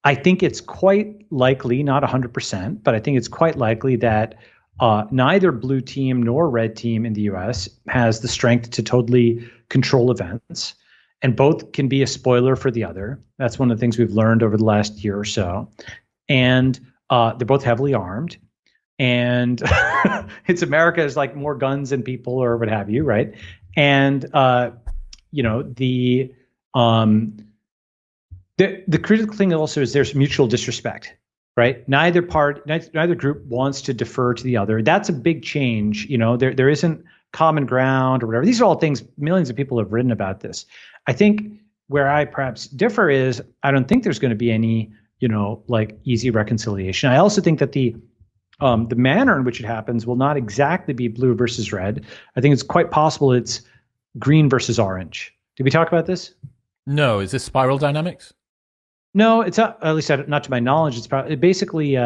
I think it's quite likely, not 100%, but I think it's quite likely that neither blue team nor red team in the US has the strength to totally control events, and both can be a spoiler for the other. That's one of the things we've learned over the last year or so. And they're both heavily armed. And it's America is like more guns and people or what have you, right? And you know um, the critical thing also is there's mutual disrespect, right? Neither group wants to defer to the other. That's a big change. There isn't common ground or whatever. These are all things millions of people have written about this. I think where I perhaps differ is I don't think there's going to be any, like easy reconciliation. I also think that the manner in which it happens will not exactly be blue versus red. I think it's quite possible it's green versus orange. Did we talk about this? No, is this spiral dynamics? No, it's not, at least not to my knowledge. It's probably basically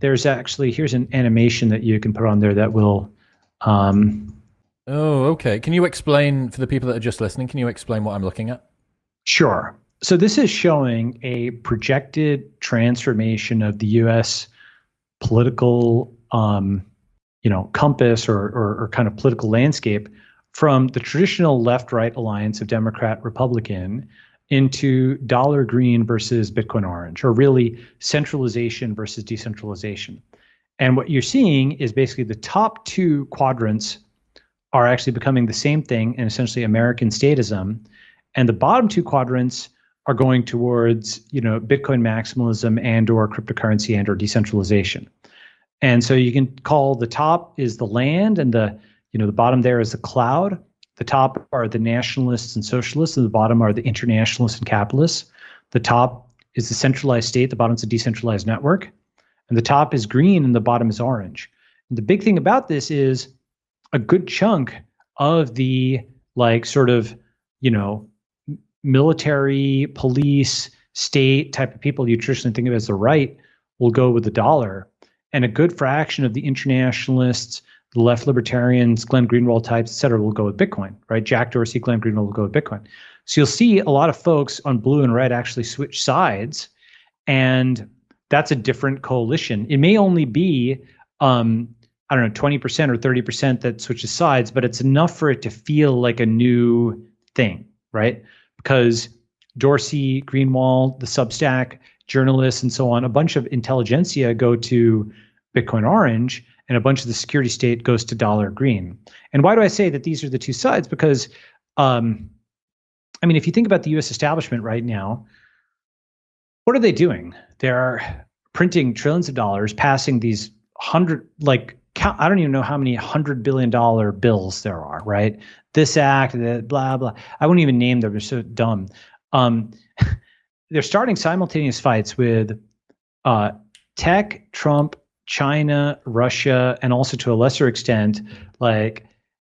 there's actually here's an animation that you can put on there that will. Oh, okay. Can you explain for the people that are just listening? Can you explain what I'm looking at? Sure. So this is showing a projected transformation of the U.S. political, compass or kind of political landscape from the traditional left-right alliance of Democrat-Republican into dollar green versus Bitcoin orange, or really centralization versus decentralization. And what you're seeing is basically the top two quadrants are actually becoming the same thing and essentially American statism. And the bottom two quadrants are going towards, Bitcoin maximalism and or cryptocurrency and or decentralization. And so you can call the top is the land and the bottom there is the cloud. The top are the nationalists and socialists, and the bottom are the internationalists and capitalists. The top is the centralized state, the bottom is a decentralized network. And the top is green and the bottom is orange. And the big thing about this is a good chunk of the military, police, state type of people you traditionally think of as the right will go with the dollar. And a good fraction of the internationalists, the left libertarians, Glenn Greenwald types, et cetera, will go with Bitcoin, right? Jack Dorsey, Glenn Greenwald will go with Bitcoin. So you'll see a lot of folks on blue and red actually switch sides, and that's a different coalition. It may only be, 20% or 30% that switches sides, but it's enough for it to feel like a new thing, right? Because Dorsey, Greenwald, the Substack, journalists, and so on, a bunch of intelligentsia go to Bitcoin orange, and a bunch of the security state goes to dollar green. And why do I say that these are the two sides? Because, if you think about the U.S. establishment right now, what are they doing? They're printing trillions of dollars, passing these I don't even know how many $100 billion bills there are, right? This act, that blah, blah. I won't even name them. They're so dumb. They're starting simultaneous fights with tech, Trump, China, Russia, and also to a lesser extent, like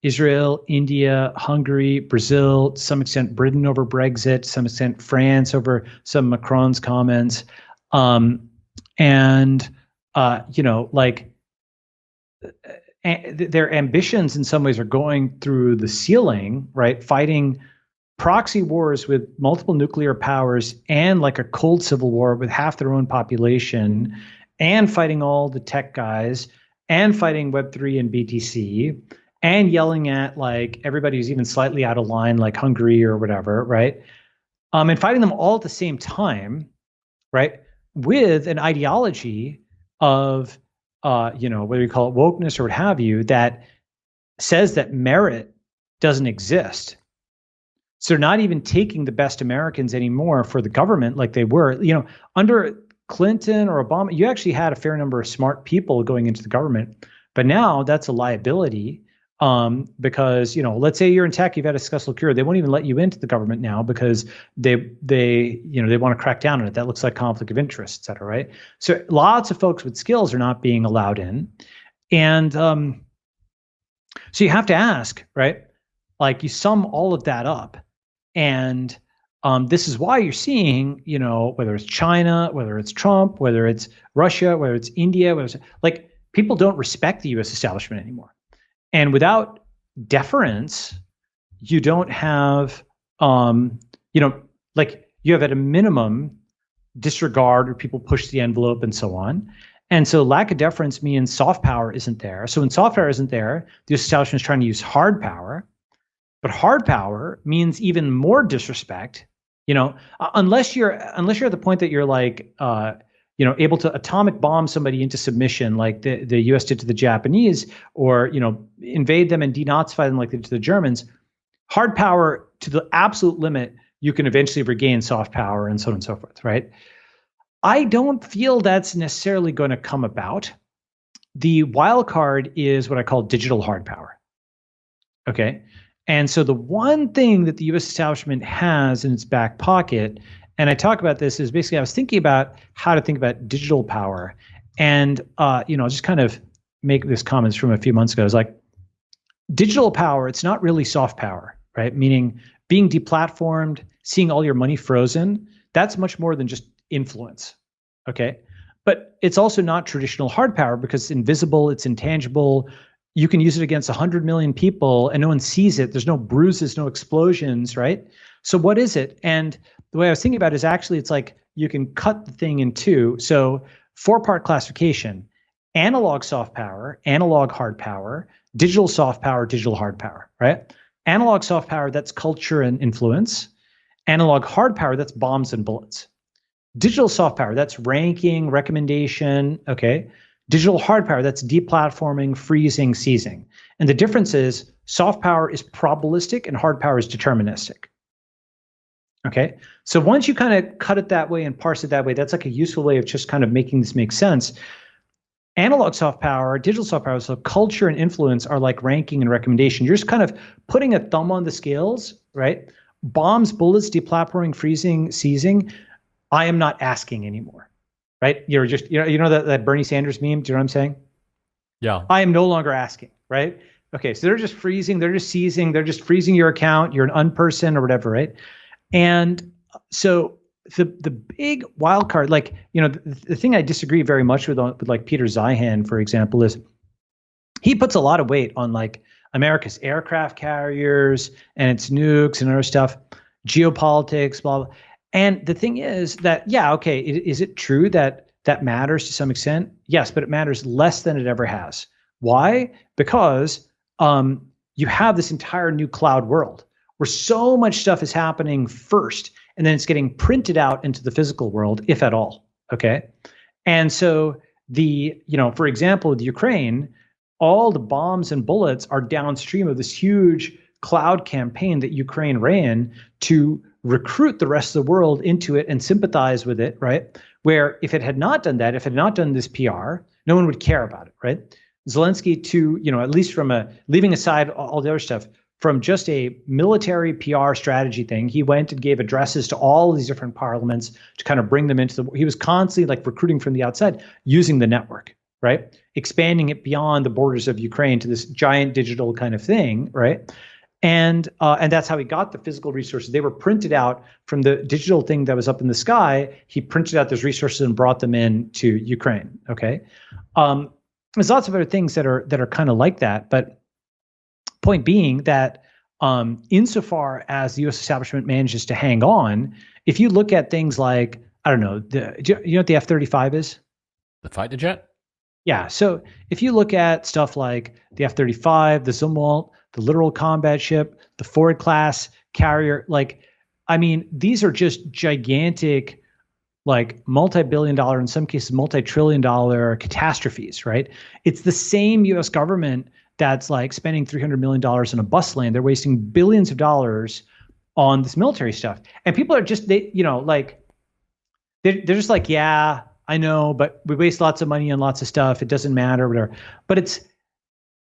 Israel, India, Hungary, Brazil, to some extent Britain over Brexit, to some extent France over some Macron's comments. Their ambitions in some ways are going through the ceiling, right? Fighting proxy wars with multiple nuclear powers and like a cold civil war with half their own population, and fighting all the tech guys, and fighting Web3 and BTC, and yelling at like everybody who's even slightly out of line, like Hungary or whatever, right? And fighting them all at the same time, right? With an ideology of, whether you call it wokeness or what have you, that says that merit doesn't exist. So they're not even taking the best Americans anymore for the government like they were. Under Clinton or Obama, you actually had a fair number of smart people going into the government, but now that's a liability because let's say you're in tech, you've had a successful career, they won't even let you into the government now because they want to crack down on it. That looks like conflict of interest, et cetera, right? So lots of folks with skills are not being allowed in, and so you have to ask, right? Like you sum all of that up, and this is why you're seeing, whether it's China, whether it's Trump, whether it's Russia, whether it's India, like people don't respect the U.S. establishment anymore. And without deference, you don't have, you have at a minimum disregard or people push the envelope and so on. And so lack of deference means soft power isn't there. So when soft power isn't there, the US establishment is trying to use hard power. But hard power means even more disrespect. Unless you're at the point that you're like, able to atomic bomb somebody into submission, like the U.S. did to the Japanese, or invade them and denazify them like they did to the Germans. Hard power to the absolute limit, you can eventually regain soft power and so on and so forth, right? I don't feel that's necessarily going to come about. The wild card is what I call digital hard power. Okay. And so the one thing that the US establishment has in its back pocket, and I talk about this, is basically I was thinking about how to think about digital power. And, just kind of make this comments from a few months ago. I was like, digital power, it's not really soft power, right? Meaning being deplatformed, seeing all your money frozen, that's much more than just influence, okay? But it's also not traditional hard power because it's invisible, it's intangible. You can use it against 100 million people and no one sees it. There's no bruises, no explosions, right? So what is it? And the way I was thinking about it is actually it's like you can cut the thing in two. So 4-part classification: analog soft power, analog hard power, digital soft power, digital hard power, right? Analog soft power, that's culture and influence. Analog hard power, that's bombs and bullets. Digital soft power, that's ranking, recommendation, okay? Digital hard power, that's deplatforming, freezing, seizing. And the difference is soft power is probabilistic and hard power is deterministic. Okay, so once you kind of cut it that way and parse it that way, that's like a useful way of just kind of making this make sense. Analog soft power, digital soft power, so culture and influence are like ranking and recommendation. You're just kind of putting a thumb on the scales, right? Bombs, bullets, deplatforming, freezing, seizing, I am not asking anymore, right? You're just, that Bernie Sanders meme, do you know what I'm saying? Yeah. I am no longer asking, right? Okay, so they're just freezing, they're just seizing, they're just freezing your account, you're an unperson or whatever, right? And so the big wild card, like, the thing I disagree very much with like Peter Zeihan, for example, is he puts a lot of weight on like America's aircraft carriers and its nukes and other stuff, geopolitics, blah, blah. And the thing is that, yeah, okay, is it true that that matters to some extent? Yes, but it matters less than it ever has. Why? Because you have this entire new cloud world where so much stuff is happening first, and then it's getting printed out into the physical world, if at all, okay? And so for example, with Ukraine, all the bombs and bullets are downstream of this huge cloud campaign that Ukraine ran to recruit the rest of the world into it and sympathize with it, right? Where if it had not done that, if it had not done this PR, no one would care about it, right? Zelensky, to, at least from leaving aside all the other stuff, from just a military PR strategy thing, he went and gave addresses to all these different parliaments to kind of bring them he was constantly like recruiting from the outside using the network, right? Expanding it beyond the borders of Ukraine to this giant digital kind of thing, right? And that's how he got the physical resources. They were printed out from the digital thing that was up in the sky. He printed out those resources and brought them in to Ukraine. Okay, there's lots of other things that are kind of like that. But point being that insofar as the U.S. establishment manages to hang on, if you look at things like, I don't know, you know what the F-35 is? The fighter jet? Yeah. So if you look at stuff like the F-35, the Zumwalt, the littoral combat ship, the Ford class carrier, these are just gigantic, like multi-billion-dollar, in some cases multi-trillion-dollar catastrophes, right? It's the same U.S. government that's like spending $300 million in a bus lane. They're wasting billions of dollars on this military stuff. And people are just, they're just like, yeah, I know, but we waste lots of money on lots of stuff. It doesn't matter, whatever. But it's,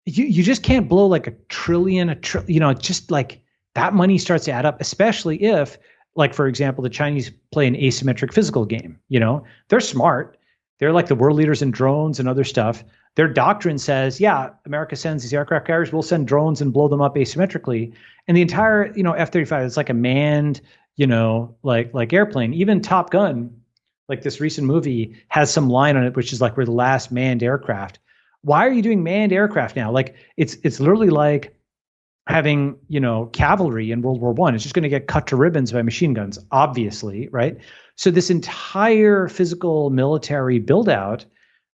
you just can't blow like a trillion, just like that money starts to add up, especially if, like, for example, the Chinese play an asymmetric physical game. They're smart. They're like the world leaders in drones and other stuff. Their doctrine says, yeah, America sends these aircraft carriers, we'll send drones and blow them up asymmetrically. And the entire, F-35 is like a manned, like airplane. Even Top Gun, like this recent movie, has some line on it, which is like, we're the last manned aircraft. Why are you doing manned aircraft now? Like it's literally like having, cavalry in World War I. It's just going to get cut to ribbons by machine guns, obviously, right? So this entire physical military build out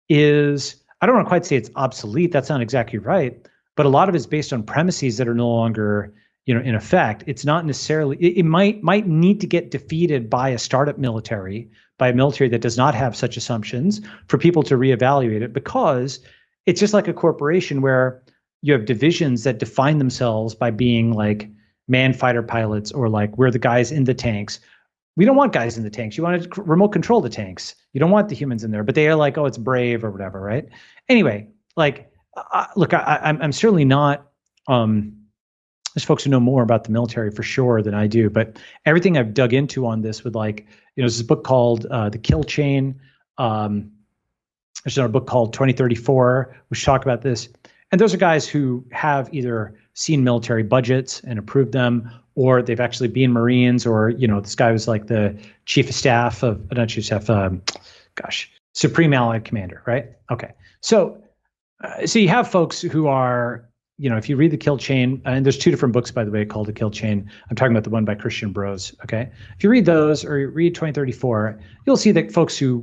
is, I don't want to quite say it's obsolete. That's not exactly right. But a lot of it's based on premises that are no longer, in effect. It's not necessarily, it might need to get defeated by a startup military, by a military that does not have such assumptions, for people to reevaluate it, because it's just like a corporation where you have divisions that define themselves by being like manned fighter pilots, or like we're the guys in the tanks. We don't want guys in the tanks. You want to remote control the tanks. You don't want the humans in there, but they are like, oh, it's brave or whatever, right? Anyway, like, look, I'm certainly not. There's folks who know more about the military for sure than I do, but everything I've dug into on this with, like, there's this book called The Kill Chain. There's another book called 2034, which talk about this. And those are guys who have either seen military budgets and approved them, or they've actually been Marines, or, this guy was like the chief of staff of, not chief of staff, Supreme Allied Commander, right? Okay. So you have folks who are, if you read The Kill Chain, and there's two different books, by the way, called The Kill Chain. I'm talking about the one by Christian Brose, okay? If you read those, or you read 2034, you'll see that folks who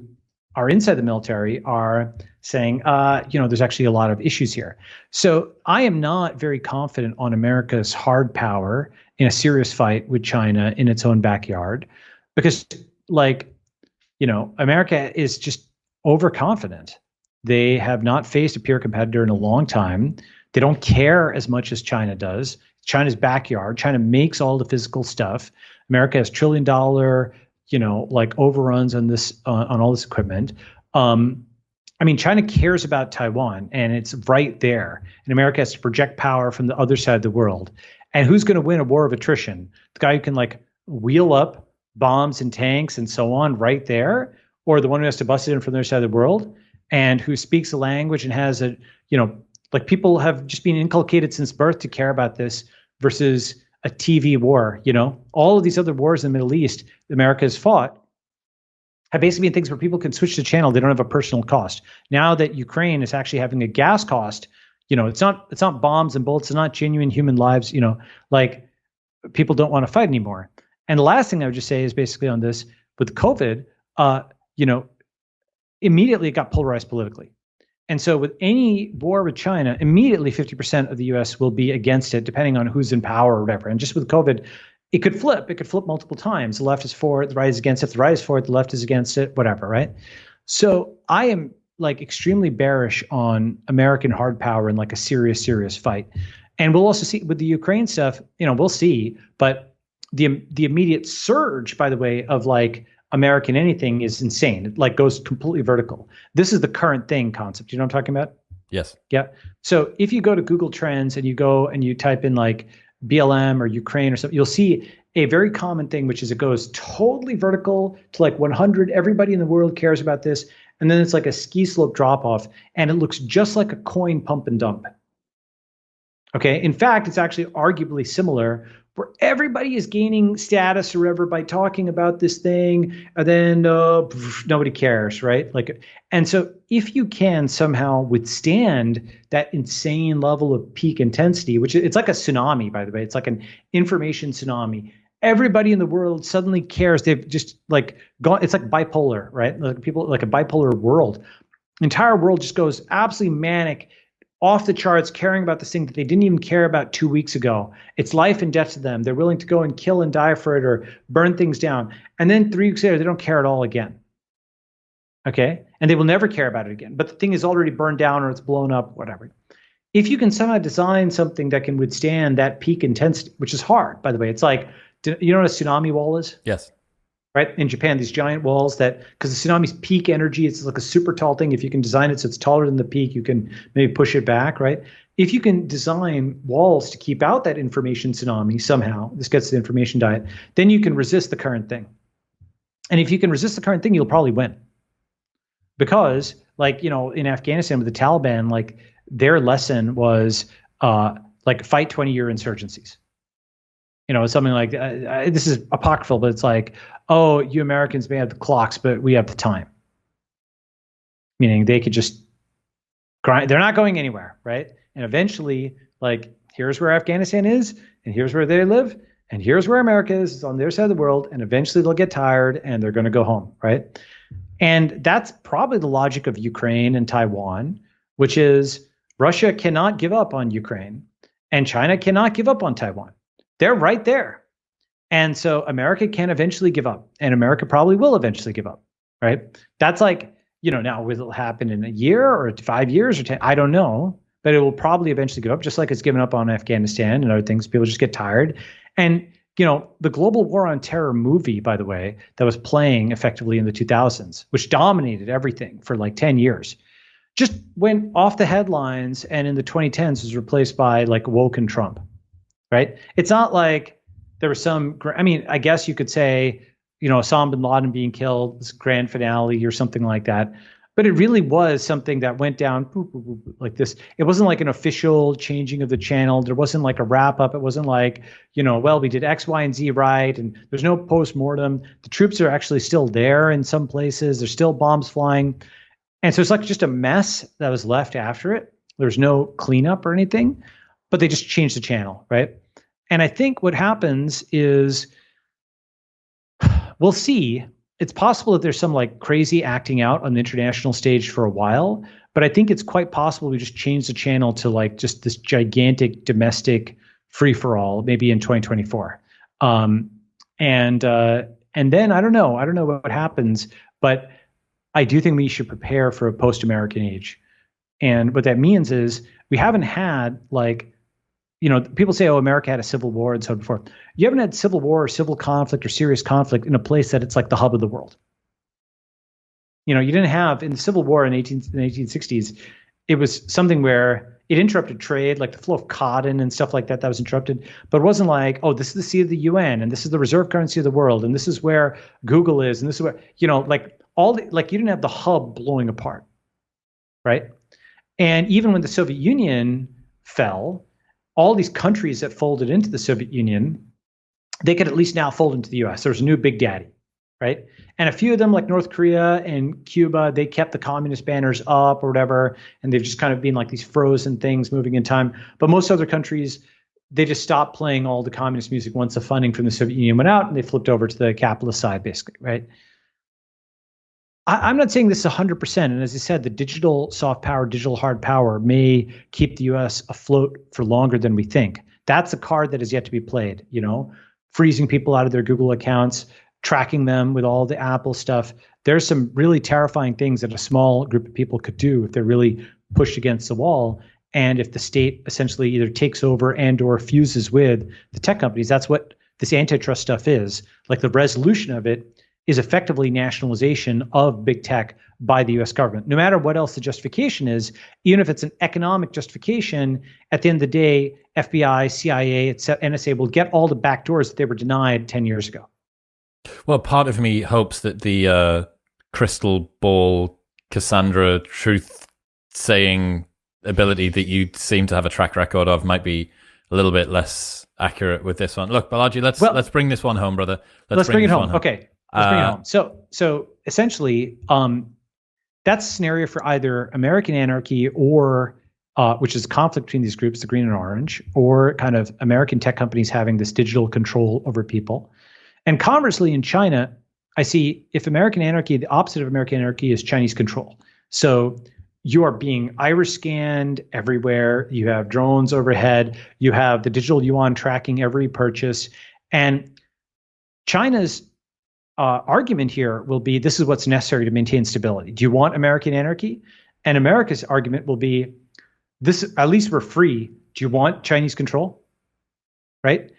are inside the military are saying, there's actually a lot of issues here. So I am not very confident on America's hard power in a serious fight with China in its own backyard, because, America is just overconfident. They have not faced a peer competitor in a long time. They don't care as much as China does. China's backyard. China makes all the physical stuff. America has $1 trillion, overruns on this, on all this equipment. China cares about Taiwan, and it's right there. And America has to project power from the other side of the world. And who's going to win a war of attrition? The guy who can wheel up bombs and tanks and so on right there, or the one who has to bust it in from the other side of the world, and who speaks a language and has people have just been inculcated since birth to care about this, versus a TV war. All of these other wars in the Middle East America has fought have basically been things where people can switch the channel. They don't have a personal cost. Now that Ukraine is actually having a gas cost, it's not bombs and bullets. It's not genuine human lives. People don't want to fight anymore. And the last thing I would just say is basically on this with COVID, immediately it got polarized politically. And so with any war with China, immediately 50% of the US will be against it, depending on who's in power or whatever. And just with COVID, it could flip. It could flip multiple times. The left is for it, the right is against it. If the right is for it, the left is against it, whatever, right? So I am extremely bearish on American hard power in a serious, serious fight. And we'll also see with the Ukraine stuff, we'll see. But the immediate surge, by the way, of American anything is insane. It goes completely vertical. This is the current thing concept. You know what I'm talking about? Yes. Yeah. So if you go to Google Trends and you go and you type in BLM or Ukraine or something, you'll see a very common thing, which is it goes totally vertical to 100. Everybody in the world cares about this. And then it's a ski slope drop off, and it looks just like a coin pump and dump. Okay. In fact, it's actually arguably similar, where everybody is gaining status or whatever by talking about this thing, and then nobody cares, right? And so if you can somehow withstand that insane level of peak intensity, which it's like a tsunami, by the way, it's like an information tsunami. Everybody in the world suddenly cares. They've just gone. It's like bipolar, right? People, a bipolar world. The entire world just goes absolutely manic, off the charts, caring about this thing that they didn't even care about 2 weeks ago. It's life and death to them. They're willing to go and kill and die for it, or burn things down. And then 3 weeks later, they don't care at all again. Okay? And they will never care about it again. But the thing is already burned down, or it's blown up, whatever. If you can somehow design something that can withstand that peak intensity, which is hard, by the way. It's you know what a tsunami wall is? Yes. Right? In Japan, these giant walls that, because the tsunami's peak energy, it's like a super tall thing. If you can design it so it's taller than the peak, you can maybe push it back, right? If you can design walls to keep out that information tsunami somehow, this gets to the information diet, then you can resist the current thing. And if you can resist the current thing, you'll probably win. Because, in Afghanistan with the Taliban, their lesson was fight 20-year insurgencies. Something like this is apocryphal, but it's oh, you Americans may have the clocks, but we have the time. Meaning they could just grind. They're not going anywhere, right? And eventually, here's where Afghanistan is, and here's where they live, and here's where America is. It's on their side of the world, and eventually they'll get tired and they're going to go home, right? And that's probably the logic of Ukraine and Taiwan, which is Russia cannot give up on Ukraine and China cannot give up on Taiwan. They're right there. And so America can eventually give up, and America probably will eventually give up, right? That's like, now will it happen in a year or 5 years or 10? I don't know, but it will probably eventually give up, just like it's given up on Afghanistan and other things. People just get tired. And, the Global War on Terror movie, by the way, that was playing effectively in the 2000s, which dominated everything for like 10 years, just went off the headlines and in the 2010s was replaced by like woke and Trump, right? It's not like there was I guess you could say, Osama bin Laden being killed, this grand finale or something like that. But it really was something that went down boop, boop, boop, like this. It wasn't like an official changing of the channel. There wasn't like a wrap up. It wasn't like, well, we did X, Y, and Z right. And there's no post-mortem. The troops are actually still there in some places. There's still bombs flying. And so it's like just a mess that was left after it. There's no cleanup or anything, but they just changed the channel, right? And I think what happens is we'll see. It's possible that there's some like crazy acting out on the international stage for a while, but I think it's quite possible we just change the channel to like just this gigantic domestic free for all, maybe in 2024. And then I don't know what happens, but I do think we should prepare for a post-American age. And what that means is we haven't had like, people say, oh, America had a civil war and so before. You haven't had civil war or civil conflict or serious conflict in a place that it's like the hub of the world. You didn't have in the Civil War in the 1860s, it was something where it interrupted trade, like the flow of cotton and stuff like that was interrupted. But it wasn't like, oh, this is the seat of the UN and this is the reserve currency of the world and this is where Google is and this is where, you didn't have the hub blowing apart, right? And even when the Soviet Union fell, all these countries that folded into the Soviet Union, they could at least now fold into the US. There was a new big daddy, right? And a few of them, like North Korea and Cuba, they kept the communist banners up or whatever, and they've just kind of been like these frozen things moving in time. But most other countries, they just stopped playing all the communist music once the funding from the Soviet Union went out, and they flipped over to the capitalist side, basically, right? I'm not saying this is 100%. And as I said, the digital soft power, digital hard power may keep the US afloat for longer than we think. That's a card that is yet to be played, freezing people out of their Google accounts, tracking them with all the Apple stuff. There's some really terrifying things that a small group of people could do if they're really pushed against the wall. And if the state essentially either takes over and or fuses with the tech companies, that's what this antitrust stuff is. Like the resolution of it is effectively nationalization of big tech by the US government. No matter what else the justification is, even if it's an economic justification, at the end of the day, FBI, CIA, NSA will get all the back doors that they were denied 10 years ago. Well, part of me hopes that the crystal ball Cassandra truth-saying ability that you seem to have a track record of might be a little bit less accurate with this one. Look, Balaji, let's bring this one home, brother. Let's bring it home. Okay. Let's bring it home. So essentially, that's a scenario for either American anarchy or, which is conflict between these groups, the green and orange, or kind of American tech companies having this digital control over people. And conversely, in China, I see if American anarchy, the opposite of American anarchy is Chinese control. So you are being iris scanned everywhere. You have drones overhead. You have the digital yuan tracking every purchase. And China's argument here will be, this is what's necessary to maintain stability. Do you want American anarchy? And America's argument will be, this, at least we're free. Do you want Chinese control? Right?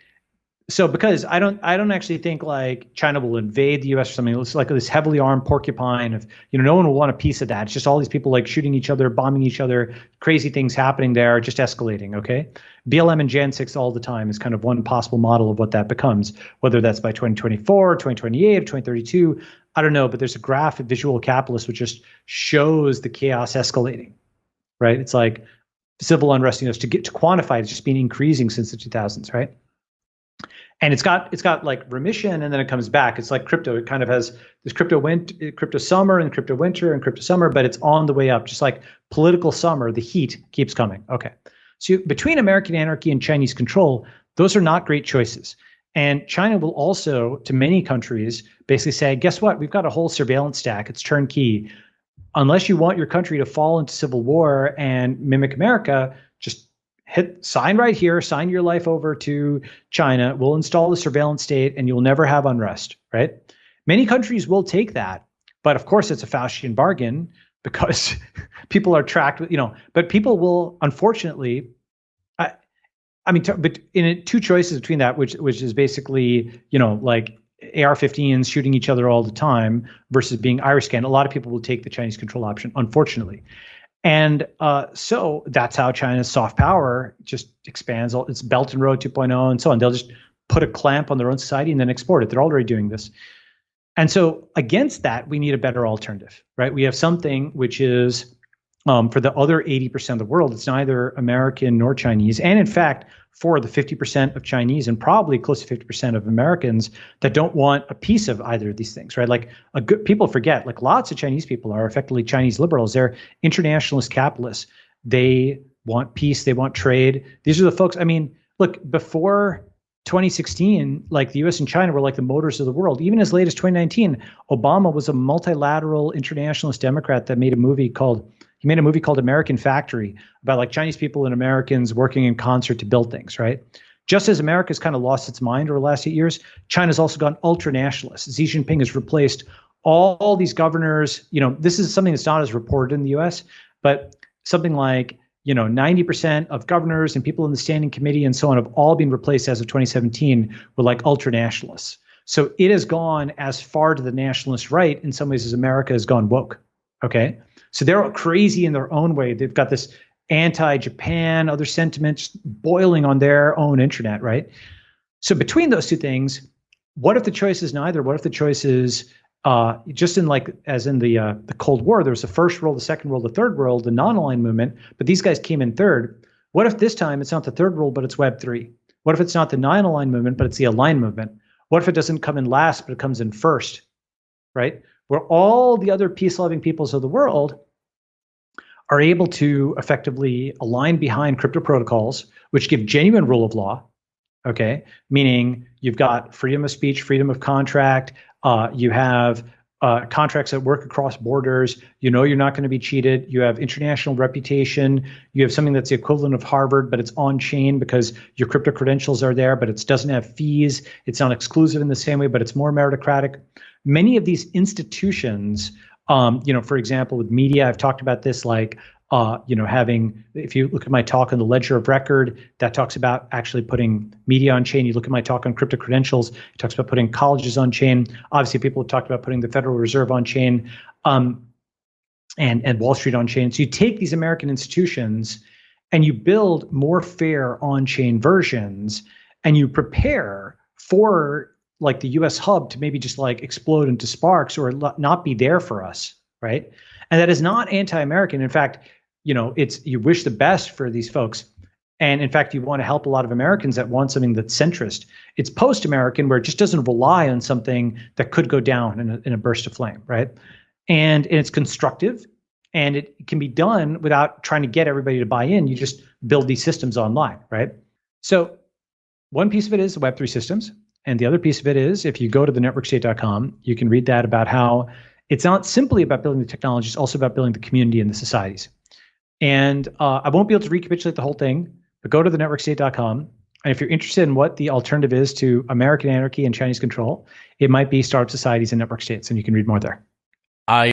So because I don't actually think like China will invade the US or something. It's like this heavily armed porcupine of, no one will want a piece of that. It's just all these people like shooting each other, bombing each other, crazy things happening there, just escalating, okay? BLM and Jan 6 all the time is kind of one possible model of what that becomes, whether that's by 2024, 2028, or 2032, I don't know, but there's a graph at Visual Capitalist which just shows the chaos escalating, right? It's like civil unrest, to get to quantify it's just been increasing since the 2000s, right? And it's got like remission and then it comes back. It's like crypto. It kind of has this crypto summer and crypto winter and crypto summer, but it's on the way up. Just like political summer, the heat keeps coming. Okay. So between American anarchy and Chinese control, those are not great choices. And China will also, to many countries, basically say, guess what? We've got a whole surveillance stack. It's turnkey. Unless you want your country to fall into civil war and mimic America, just sign right here, sign your life over to China. We'll install the surveillance state and you'll never have unrest, right? Many countries will take that. But of course, it's a Faustian bargain because people are tracked, but people will, unfortunately, but in two choices between that, which is basically, like AR-15s shooting each other all the time versus being iris scanned, a lot of people will take the Chinese control option, unfortunately. And so that's how China's soft power just expands. It's Belt and Road 2.0 and so on. They'll just put a clamp on their own society and then export it. They're already doing this. And so against that, we need a better alternative, right? We have something which is for the other 80% of the world, it's neither American nor Chinese. And in fact, for the 50% of Chinese and probably close to 50% of Americans that don't want a piece of either of these things, right? Like people forget, like lots of Chinese people are effectively Chinese liberals. They're internationalist capitalists. They want peace. They want trade. These are the folks. I mean, look, before 2016, like the US and China were like the motors of the world. Even as late as 2019, Obama was a multilateral internationalist Democrat that made a movie called American Factory about like Chinese people and Americans working in concert to build things, right? Just as America's kind of lost its mind over the last 8 years, China's also gone ultra nationalist. Xi Jinping has replaced all these governors. This is something that's not as reported in the US, but something like 90% of governors and people in the standing committee and so on have all been replaced as of 2017 with like ultra nationalists. So it has gone as far to the nationalist right in some ways as America has gone woke. Okay. So they're crazy in their own way. They've got this anti-Japan, other sentiments boiling on their own internet, right? So between those two things, what if the choice is neither? What if the choice is just in like, as in the Cold War, there was the first world, the second world, the third world, the non-aligned movement, but these guys came in third. What if this time it's not the third world, but it's Web3? What if it's not the non-aligned movement, but it's the aligned movement? What if it doesn't come in last, but it comes in first, right? Where all the other peace-loving peoples of the world are able to effectively align behind crypto protocols, which give genuine rule of law, okay? Meaning you've got freedom of speech, freedom of contract, you have contracts that work across borders, you're not going to be cheated, you have international reputation, you have something that's the equivalent of Harvard, but it's on-chain because your crypto credentials are there, but it doesn't have fees, it's not exclusive in the same way, but it's more meritocratic. Many of these institutions, for example, with media, I've talked about this, like, having, if you look at my talk on the Ledger of Record, that talks about actually putting media on chain. You look at my talk on crypto credentials, it talks about putting colleges on chain. Obviously, people have talked about putting the Federal Reserve on chain, and Wall Street on chain. So you take these American institutions and you build more fair on-chain versions, and you prepare for like the US hub to maybe just like explode into sparks or not be there for us, right? And that is not anti-American. In fact, you wish the best for these folks. And in fact, you want to help a lot of Americans that want something that's centrist. It's post-American where it just doesn't rely on something that could go down in a burst of flame, right? And it's constructive and it can be done without trying to get everybody to buy in. You just build these systems online, right? So one piece of it is the Web3 systems. And the other piece of it is, if you go to the networkstate.com, you can read that about how it's not simply about building the technology, it's also about building the community and the societies. And I won't be able to recapitulate the whole thing, but go to the networkstate.com. And if you're interested in what the alternative is to American anarchy and Chinese control, it might be startup societies and network states, and you can read more there.